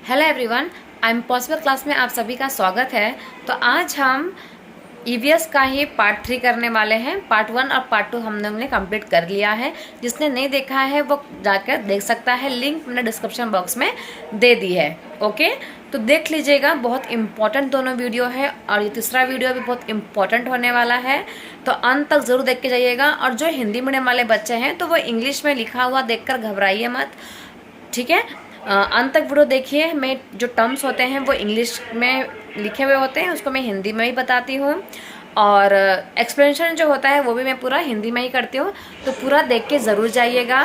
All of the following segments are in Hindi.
Hello everyone, I am possible class में आप सभी का स्वागत है। तो आज हम ईवीएस का ही पार्ट 3 करने वाले हैं। पार्ट 1 और पार्ट 2 हम लोगों ने कंप्लीट कर लिया है। जिसने नहीं देखा है वो जाकर देख सकता है, लिंक मैंने डिस्क्रिप्शन बॉक्स में दे दी है। ओके, तो देख लीजिएगा, बहुत इंपॉर्टेंट दोनों वीडियो है और ये तीसरा वीडियो भी बहुत इंपॉर्टेंट होने वाला है। तो अंत तक ज़रूर देख के जाइएगा। और जो हिंदी मीडियम वाले बच्चे हैं तो वो इंग्लिश में लिखा हुआ देखकर घबराइए मत, ठीक है। अंत तक वीडियो देखिए। मैं जो टर्म्स होते हैं वो इंग्लिश में लिखे हुए होते हैं, उसको मैं हिंदी में ही बताती हूँ। और एक्सप्लेनेशन जो होता है वो भी मैं पूरा हिंदी में ही करती हूँ। तो पूरा देख के ज़रूर जाइएगा।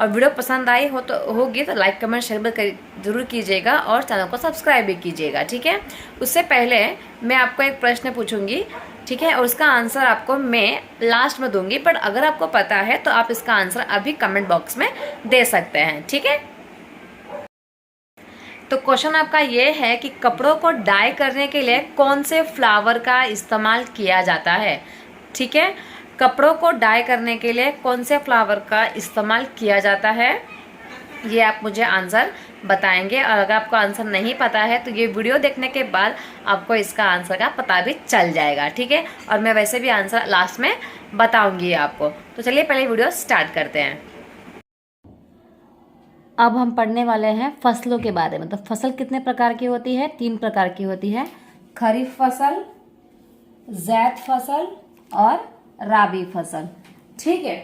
और वीडियो पसंद आई हो तो होगी तो लाइक कमेंट शेयर ज़रूर कीजिएगा और चैनल को सब्सक्राइब भी कीजिएगा, ठीक है। उससे पहले मैं आपको एक प्रश्न पूछूंगी, ठीक है, और उसका आंसर आपको मैं लास्ट में दूंगी। बट अगर आपको पता है तो आप इसका आंसर अभी कमेंट बॉक्स में दे सकते हैं, ठीक है। तो क्वेश्चन आपका ये है कि कपड़ों को डाई करने के लिए कौन से फ्लावर का इस्तेमाल किया जाता है, ठीक है। कपड़ों को डाई करने के लिए कौन से फ्लावर का इस्तेमाल किया जाता है, ये आप मुझे आंसर बताएंगे। और अगर आपको आंसर नहीं पता है तो ये वीडियो देखने के बाद आपको इसका आंसर का पता भी चल जाएगा, ठीक है। और मैं वैसे भी आंसर लास्ट में बताऊंगी आपको। तो चलिए पहले वीडियो स्टार्ट करते हैं। अब हम पढ़ने वाले हैं फसलों के बारे में। तो फसल कितने प्रकार की होती है? 3 प्रकार की होती है, खरीफ फसल, ज़ैद फसल और राबी फसल, ठीक है।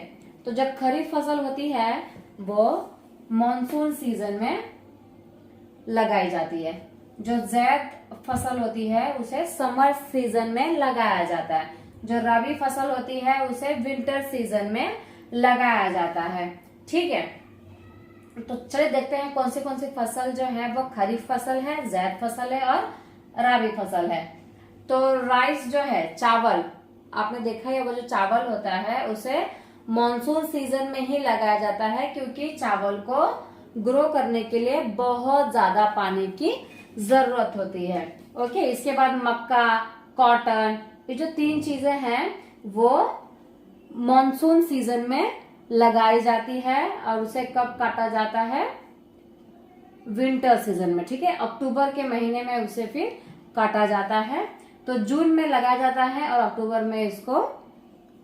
तो जब खरीफ फसल होती है वो मॉनसून सीजन में लगाई जाती है। जो ज़ैद फसल होती है उसे समर सीजन में लगाया जाता है। जो राबी फसल होती है उसे विंटर सीजन में लगाया जाता है, ठीक है। तो चलिए देखते हैं कौन सी फसल जो है वो खरीफ फसल है, ज़ैद फसल है और राबी फसल है। तो राइस जो है, चावल, आपने देखा है वो जो चावल होता है उसे मॉनसून सीजन में ही लगाया जाता है, क्योंकि चावल को ग्रो करने के लिए बहुत ज्यादा पानी की जरूरत होती है। ओके, इसके बाद मक्का, कॉटन, ये जो 3 चीजें हैं वो मॉनसून सीजन में लगाई जाती है। और उसे कब काटा जाता है? विंटर सीजन में, ठीक है। अक्टूबर के महीने में उसे फिर काटा जाता है। तो जून में लगाया जाता है और अक्टूबर में इसको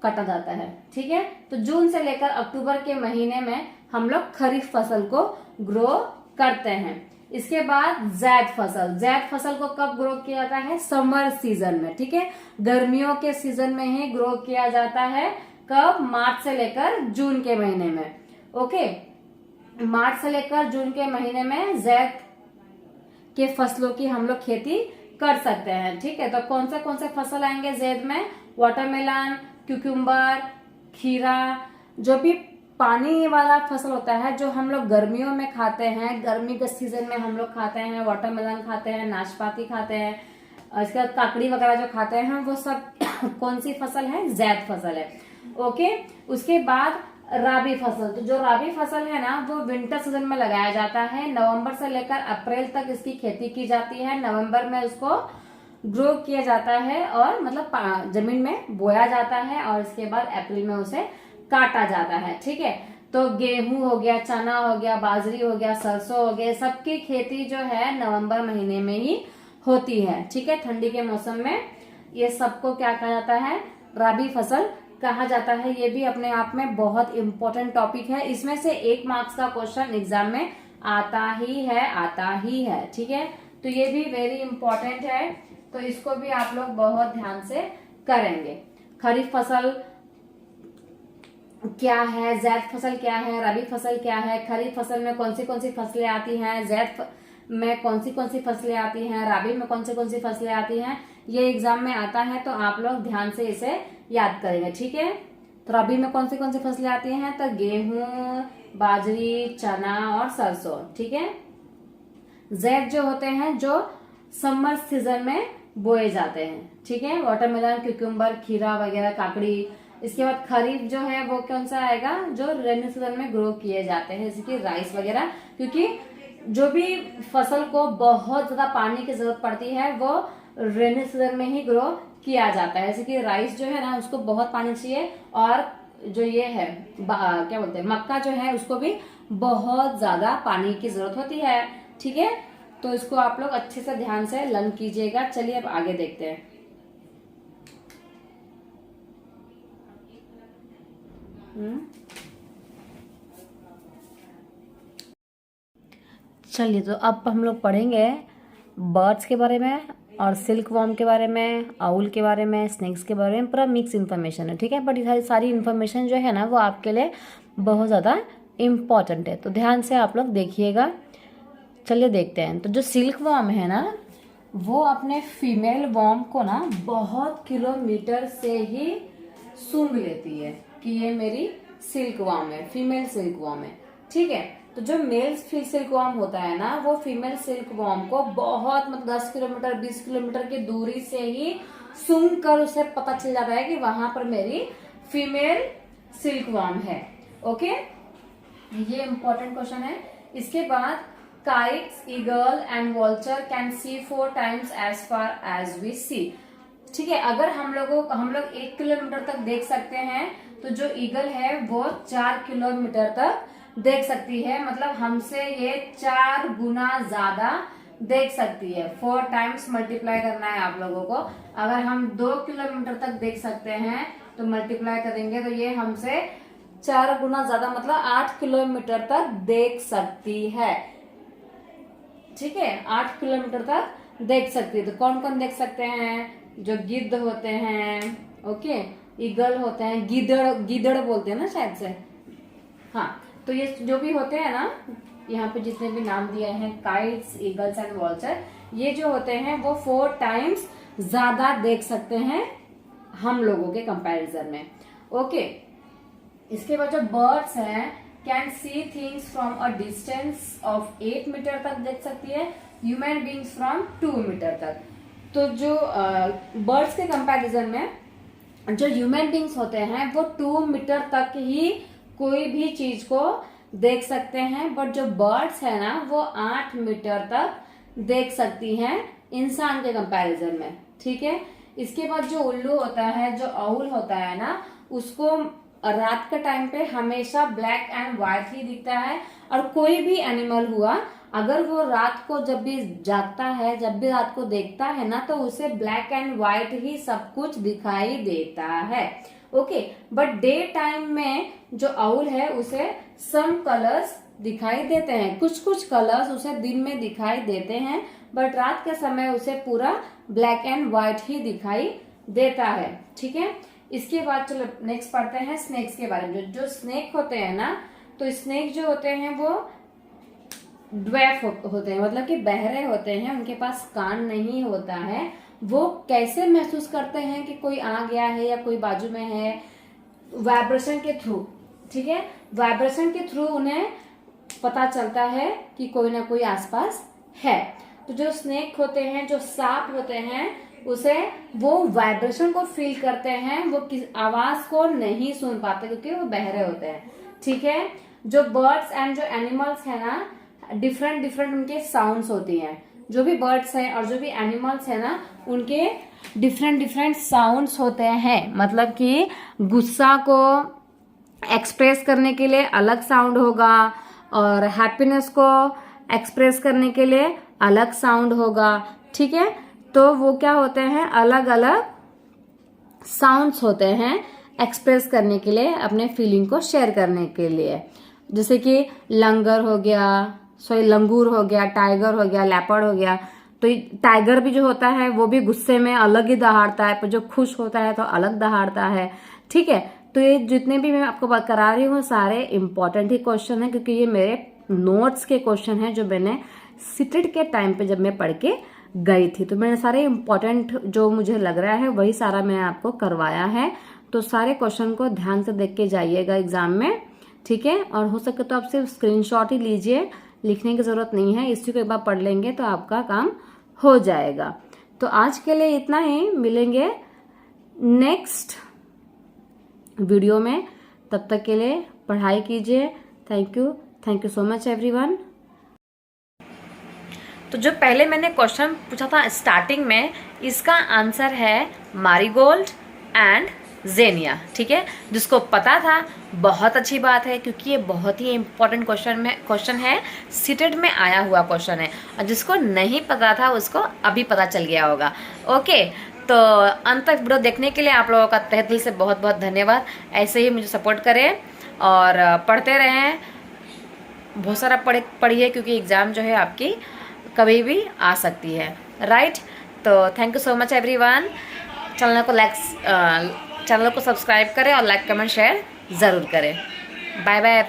काटा जाता है, ठीक है। तो जून से लेकर अक्टूबर के महीने में हम लोग खरीफ फसल को ग्रो करते हैं। इसके बाद ज़ैद फसल, ज़ैद फसल को कब ग्रो किया जाता है? समर सीजन में, ठीक है। गर्मियों के सीजन में ही ग्रो किया जाता है। कब? मार्च से लेकर जून के महीने में। ओके, मार्च से लेकर जून के महीने में ज़ैद के फसलों की हम लोग खेती कर सकते हैं, ठीक है। तो कौन से फसल आएंगे ज़ैद में? वाटरमेलन, क्यूकम्बर, खीरा, जो भी पानी वाला फसल होता है जो हम लोग गर्मियों में खाते हैं, गर्मी के सीजन में हम लोग खाते हैं, वाटरमेलन खाते हैं, नाशपाती खाते हैं, इसके बाद काकड़ी वगैरह जो खाते हैं वो सब कौन सी फसल है? ज़ैद फसल है। ओके, उसके बाद राबी फसल। तो जो राबी फसल है ना वो विंटर सीजन में लगाया जाता है। नवंबर से लेकर अप्रैल तक इसकी खेती की जाती है। नवंबर में उसको ग्रो किया जाता है और मतलब जमीन में बोया जाता है और इसके बाद अप्रैल में उसे काटा जाता है, ठीक है। तो गेहूं हो गया, चना हो गया, बाजरी हो गया, सरसों हो गया, सबकी खेती जो है नवंबर महीने में ही होती है, ठीक है। ठंडी के मौसम में ये सबको क्या कहा जाता है? राबी फसल कहा जाता है। ये भी अपने आप में बहुत इंपॉर्टेंट टॉपिक है। इसमें से 1 मार्क्स का क्वेश्चन एग्जाम में आता ही है, ठीक है। तो ये भी वेरी इंपॉर्टेंट है, तो इसको भी आप लोग बहुत ध्यान से करेंगे। खरीफ फसल क्या है, ज़ैद फसल क्या है, रबी फसल क्या है, खरीफ फसल में कौन सी फसलें आती हैं, ज़ैद में कौन सी फसलें आती हैं, रबी में कौन सी फसलें आती हैं, ये एग्जाम में आता है। तो आप लोग ध्यान से इसे याद करेंगे, ठीक है। तो रबी में कौन सी फसलें आती हैं? तो गेहूं, बाजरी, चना और सरसों, ठीक है। ज़ैद जो होते हैं जो समर सीजन में बोए जाते हैं, ठीक है। वाटरमेलन, क्यूकम्बर, खीरा वगैरह, काकड़ी। इसके बाद खरीफ जो है वो कौन सा आएगा? जो रेनी सीजन में ग्रो किए जाते हैं, जैसे कि राइस वगैरह। क्योंकि जो भी फसल को बहुत ज्यादा पानी की जरूरत पड़ती है वो रेनी सीजन में ही ग्रो किया जाता है। जैसे कि राइस जो है ना उसको बहुत पानी चाहिए, और जो ये है क्या बोलते हैं, मक्का जो है उसको भी बहुत ज्यादा पानी की जरूरत होती है, ठीक है। तो इसको आप लोग अच्छे से ध्यान से लर्न कीजिएगा। चलिए अब आगे देखते हैं। चलिए तो अब हम लोग पढ़ेंगे बर्ड्स के बारे में और सिल्क वॉर्म के बारे में, आउल के बारे में, स्नेक्स के बारे में। पूरा मिक्स इन्फॉर्मेशन है, ठीक है। बट ये सारी इन्फॉर्मेशन जो है ना वो आपके लिए बहुत ज़्यादा इम्पॉर्टेंट है, तो ध्यान से आप लोग देखिएगा। चलिए देखते हैं। तो जो सिल्क वॉर्म है ना वो अपने फीमेल वॉर्म को ना बहुत किलोमीटर से ही सूंघ लेती है कि ये मेरी सिल्क वॉर्म है, फीमेल सिल्क वॉर्म है, ठीक है। तो जो मेल सिल्क वॉर्म होता है ना वो फीमेल सिल्क वॉर्म को बहुत मतलब 10 किलोमीटर 20 किलोमीटर की दूरी से ही सूंघ कर उसे पता चल जाता है कि वहां पर मेरी फीमेल सिल्क वॉर्म है। ओके, ये इंपॉर्टेंट क्वेश्चन है। इसके बाद kites, eagle and vulture can see 4 times as far as we see, ठीक है। अगर हम लोग 1 किलोमीटर तक देख सकते हैं तो जो ईगल है वो 4 किलोमीटर तक देख सकती है, मतलब हमसे ये 4 गुना ज्यादा देख सकती है। 4 times मल्टीप्लाई करना है आप लोगों को। अगर हम 2 किलोमीटर तक देख सकते हैं तो मल्टीप्लाई करेंगे तो ये हमसे 4 गुना ज्यादा मतलब 8 किलोमीटर तक देख सकती है, ठीक है। 8 किलोमीटर तक देख सकती है। तो कौन कौन देख सकते हैं? जो गिद्ध होते हैं, ओके, ईगल होते हैं, गिदड़ बोलते हैं ना शायद से, हाँ। तो ये जो भी होते हैं ना, यहाँ पे जितने भी नाम दिए हैं, काइट्स, ईगल्स एंड वॉल्चर, ये जो होते हैं वो 4 times ज्यादा देख सकते हैं हम लोगों के कंपैरिजन में, ओके। इसके बाद जो बर्ड्स हैं can see things from a distance of 8 metre तक देख सकती है, ह्यूमन बींग्स फ्रॉम 2 मीटर तक। तो जो बर्ड्स के कंपैरिजन में जो ह्यूमन बींग्स होते हैं वो 2 मीटर तक ही कोई भी चीज को देख सकते हैं, बट जो बर्ड्स है ना वो 8 मीटर तक देख सकती हैं इंसान के कंपैरिजन में, ठीक है। इसके बाद जो उल्लू होता है, जो आउल होता है ना, उसको रात के टाइम पे हमेशा ब्लैक एंड व्हाइट ही दिखता है। और कोई भी एनिमल हुआ, अगर वो रात को जब भी जागता है, जब भी रात को देखता है ना, तो उसे ब्लैक एंड व्हाइट ही सब कुछ दिखाई देता है, ओके। बट डे टाइम में जो आउल है उसे सम कलर्स दिखाई देते हैं, कुछ कुछ कलर्स उसे दिन में दिखाई देते हैं, बट रात के समय उसे पूरा ब्लैक एंड व्हाइट ही दिखाई देता है, ठीक है। इसके बाद चलो नेक्स्ट पढ़ते हैं स्नेक्स के बारे में। जो स्नेक होते हैं ना, तो स्नेक जो होते हैं वो ड्वेफ होते हैं, मतलब कि बहरे होते हैं, उनके पास कान नहीं होता है। वो कैसे महसूस करते हैं कि कोई आ गया है या कोई बाजू में है? वाइब्रेशन के थ्रू, ठीक है। वाइब्रेशन के थ्रू उन्हें पता चलता है कि कोई ना कोई आसपास है। तो जो स्नेक होते हैं, जो सांप होते हैं, उसे वो वाइब्रेशन को फील करते हैं, वो किस आवाज को नहीं सुन पाते क्योंकि वो बहरे होते हैं, ठीक है। जो बर्ड्स एंड जो एनिमल्स है ना, डिफरेंट उनके साउंड्स होती हैं। जो भी बर्ड्स हैं और जो भी एनिमल्स है ना, उनके डिफरेंट साउंड्स होते हैं। मतलब कि गुस्सा को एक्सप्रेस करने के लिए अलग साउंड होगा और हैप्पीनेस को एक्सप्रेस करने के लिए अलग साउंड होगा, ठीक है। तो वो क्या होते हैं, अलग अलग साउंड्स होते हैं एक्सप्रेस करने के लिए, अपने फीलिंग को शेयर करने के लिए। जैसे कि लंगर हो गया, लंगूर हो गया, टाइगर हो गया, लेपर्ड हो गया। तो टाइगर भी जो होता है वो भी गुस्से में अलग ही दहाड़ता है, पर जो खुश होता है तो अलग दहाड़ता है, ठीक है। तो ये जितने भी मैं आपको बात करा रही हूँ सारे इंपॉर्टेंट ही क्वेश्चन है, क्योंकि ये मेरे नोट्स के क्वेश्चन हैं जो मैंने सीटेट के टाइम पे जब मैं पढ़ के गई थी। तो मैंने सारे इंपॉर्टेंट जो मुझे लग रहा है वही सारा मैं आपको करवाया है। तो सारे क्वेश्चन को ध्यान से देख के जाइएगा एग्जाम में, ठीक है। और हो सके तो आप सिर्फ स्क्रीनशॉट ही लीजिए, लिखने की जरूरत नहीं है। इसी को एक बार पढ़ लेंगे तो आपका काम हो जाएगा। तो आज के लिए इतना ही, मिलेंगे नेक्स्ट वीडियो में। तब तक के लिए पढ़ाई कीजिए। Thank you so much everyone. तो जो पहले मैंने क्वेश्चन पूछा था स्टार्टिंग में, इसका आंसर है मैरीगोल्ड एंड जेनिया। ठीक है, जिसको पता था बहुत अच्छी बात है, क्योंकि ये बहुत ही इम्पोर्टेंट क्वेश्चन है, सीटेट में आया हुआ क्वेश्चन है, और जिसको नहीं पता था उसको अभी पता चल गया होगा। ओके, तो अंत तक वीडियो देखने के लिए आप लोगों का तहे दिल से बहुत बहुत धन्यवाद। ऐसे ही मुझे सपोर्ट करें और पढ़ते रहें, बहुत सारा पढ़िए, क्योंकि एग्ज़ाम जो है आपकी कभी भी आ सकती है। राइट, तो thank you so much everyone. Channel को सब्सक्राइब करें और लाइक कमेंट शेयर ज़रूर करें। Bye bye.